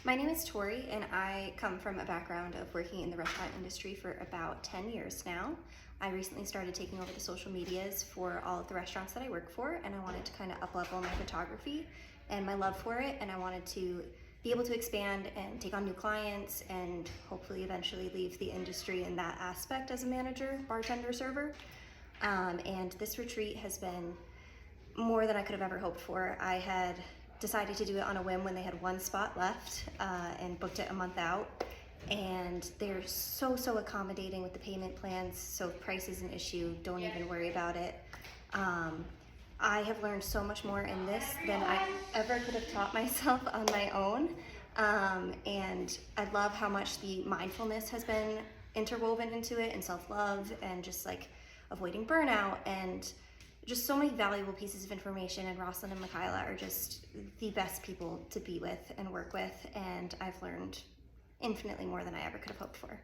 My name is Tori, and I come from a background of working in the restaurant industry for about 10 years now. I recently started taking over the social medias for all of the restaurants that I work for, and I wanted to kind of up-level my photography and my love for it, and I wanted to be able to expand and take on new clients and hopefully eventually leave the industry in that aspect as a manager, bartender, server. And this retreat has been more than I could have ever hoped for. I had decided to do it on a whim when they had one spot left and booked it a month out. And they're so accommodating with the payment plans, so if price is an issue, don't even worry about it. I have learned so much more in this than I ever could have taught myself on my own. And I love how much the mindfulness has been interwoven into it, and self-love, and just like avoiding burnout, and just so many valuable pieces of information. And Rosslyn and Mikyla are just the best people to be with and work with, and I've learned infinitely more than I ever could have hoped for.